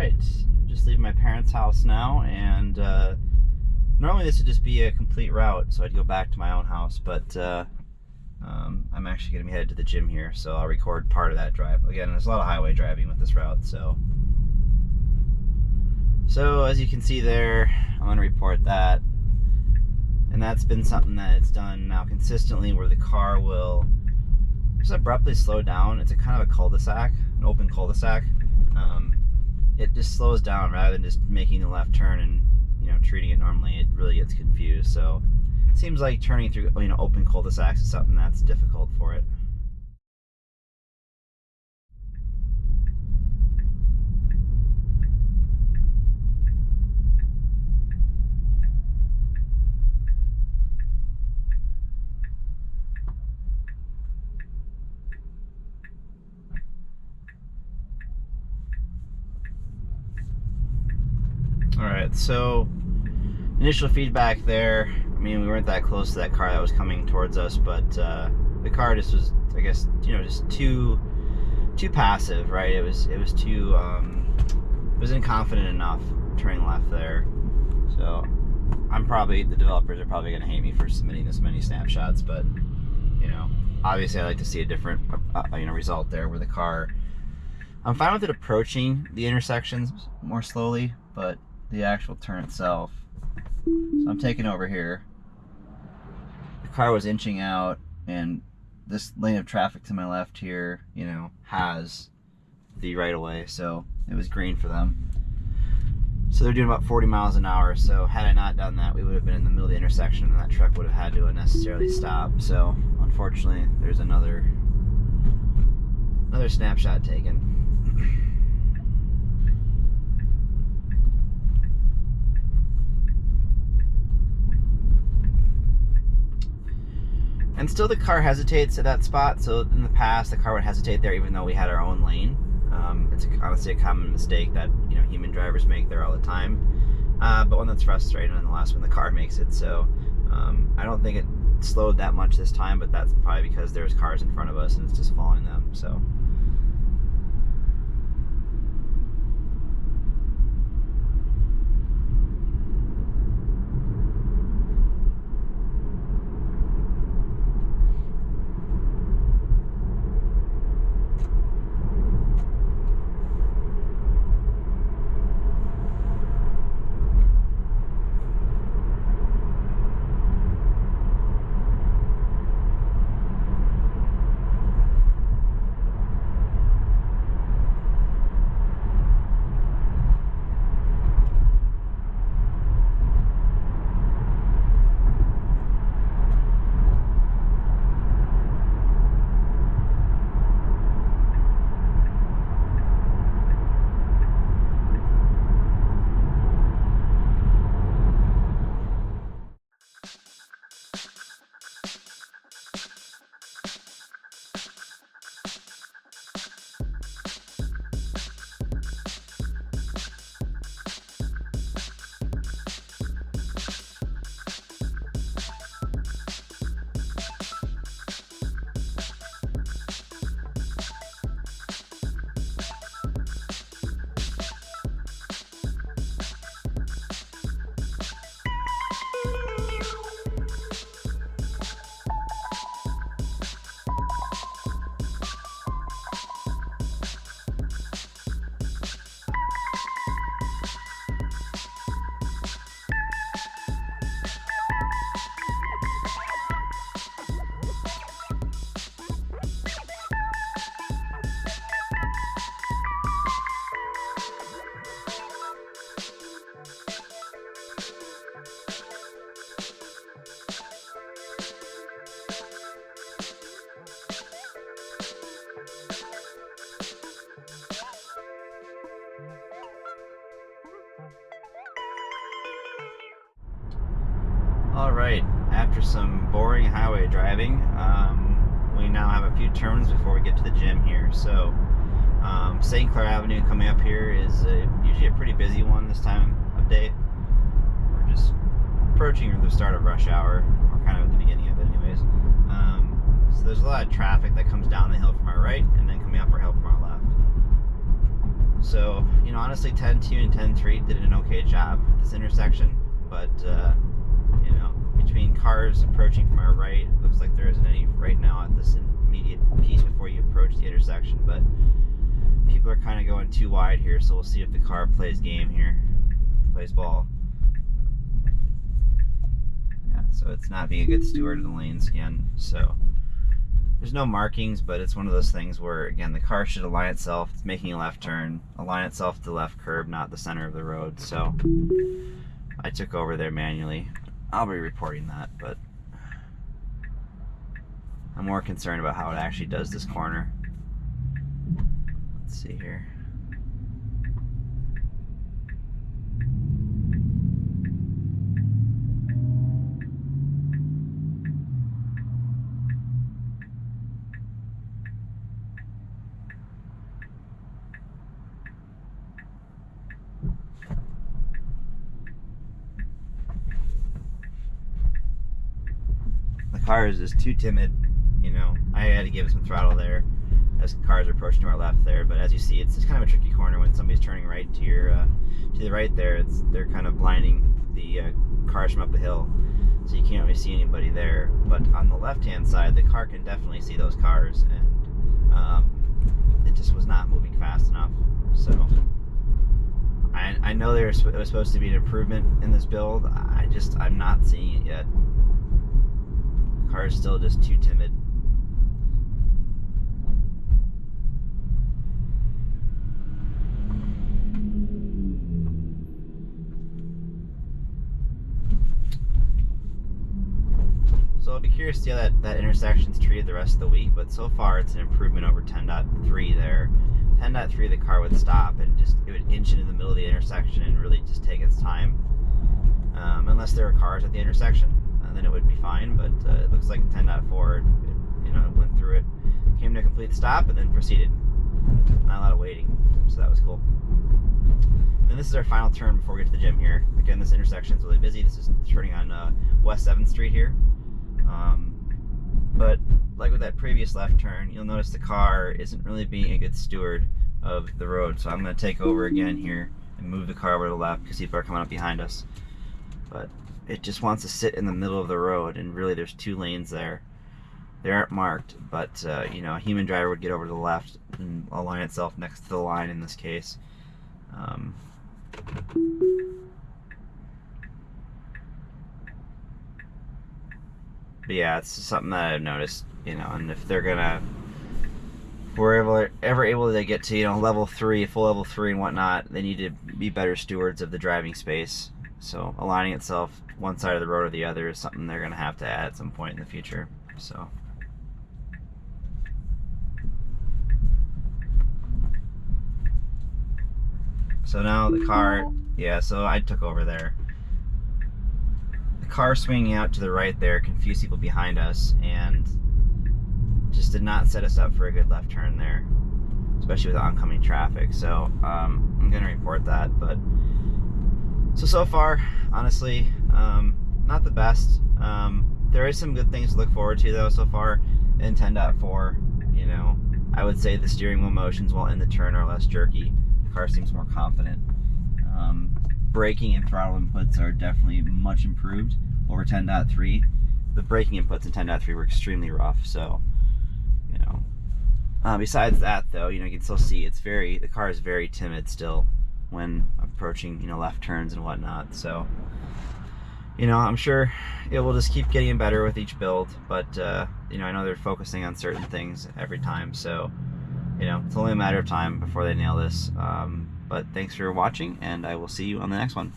Alright, just leaving my parents' house now, and normally this would just be a complete route, so I'd go back to my own house, but I'm actually going to be headed to the gym here, so I'll record part of that drive. Again, there's a lot of highway driving with this route, so as you can see there, I'm going to report that, and that's been something that it's done now consistently, where the car will just abruptly slow down. It's a kind of a cul-de-sac, an open cul-de-sac. It just slows down rather than just making the left turn and, you know, treating it normally. It really gets confused. So it seems like turning through, you know, open cul-de-sacs is something that's difficult for it. Alright, so initial feedback there, I mean, we weren't that close to that car that was coming towards us, but the car just was, I guess, you know, just too passive, right? It was too, it was inconfident enough turning left there. So the developers are probably going to hate me for submitting this many snapshots, but, you know, obviously I like to see a different, you know, result there where the car, I'm fine with it approaching the intersections more slowly, but the actual turn itself. So I'm taking over here. The car was inching out, and this lane of traffic to my left here, you know, has the right of way, so it was green for them. So they're doing about 40 miles an hour, so had I not done that, we would have been in the middle of the intersection, and that truck would have had to unnecessarily stop. So unfortunately, there's another snapshot taken. And still the car hesitates at that spot, so in the past the car would hesitate there even though we had our own lane. It's honestly a common mistake that, you know, human drivers make there all the time, but one that's frustrating nonetheless when the car makes it. So I don't think it slowed that much this time, but that's probably because there's cars in front of us and it's just following them. So Alright, after some boring highway driving, we now have a few turns before we get to the gym here. So, St. Clair Avenue coming up here is usually a pretty busy one this time of day. We're just approaching the start of rush hour, or kind of at the beginning of it anyways. So there's a lot of traffic that comes down the hill from our right and then coming up our hill from our left. So, you know, honestly, 10.2 and 10.3 did an okay job at this intersection, but, you know, between cars approaching from our right, it looks like there isn't any right now at this immediate piece before you approach the intersection, but people are kind of going too wide here, so we'll see if the car plays game here, plays ball. Yeah, so it's not being a good steward of the lanes again, so there's no markings, but it's one of those things where, again, the car should align itself. It's making a left turn, align itself to the left curb, not the center of the road. So I took over there manually. I'll be reporting that, but I'm more concerned about how it actually does this corner. Let's see here. The car is just too timid, you know. I had to give it some throttle there as cars are approaching to our left there, but as you see, it's kind of a tricky corner when somebody's turning right to your to the right there. They're kind of blinding the cars from up the hill, so you can't really see anybody there. But on the left-hand side, the car can definitely see those cars, and it just was not moving fast enough. So I know it was supposed to be an improvement in this build. I'm not seeing it yet. The car is still just too timid. So I'll be curious to see how that intersection's treated the rest of the week, but so far it's an improvement over 10.3 there. 10.3 the car would stop and it would inch into the middle of the intersection and really just take its time. Unless there are cars at the intersection, then it would be fine, but it looks like 10.4, you know, went through it, came to a complete stop, and then proceeded. Not a lot of waiting, so that was cool. And this is our final turn before we get to the gym here. Again, this intersection is really busy. This is turning on West 7th Street here. But like with that previous left turn, you'll notice the car isn't really being a good steward of the road. So I'm going to take over again here and move the car over to the left because people are coming up behind us. But it just wants to sit in the middle of the road, and really there's two lanes there. They aren't marked, but you know, a human driver would get over to the left and align itself next to the line in this case. But yeah, it's something that I've noticed, you know, and if they're gonna, if we're ever able to get to, you know, level 3, full level 3 and whatnot, they need to be better stewards of the driving space. So aligning itself one side of the road or the other is something they're gonna have to add at some point in the future. So now the car, yeah, so I took over there. The car swinging out to the right there confused people behind us and just did not set us up for a good left turn there, especially with oncoming traffic. So I'm gonna report that. But so far, honestly, not the best. There is some good things to look forward to though so far in 10.4. You know, I would say the steering wheel motions while in the turn are less jerky. The car seems more confident. Braking and throttle inputs are definitely much improved over 10.3. The braking inputs in 10.3 were extremely rough, so, you know. Besides that though, you know, you can still see the car is very timid still when approaching, you know, left turns and whatnot. So, you know, I'm sure it will just keep getting better with each build, but you know, I know they're focusing on certain things every time, so, you know, it's only a matter of time before they nail this. But thanks for watching, and I will see you on the next one.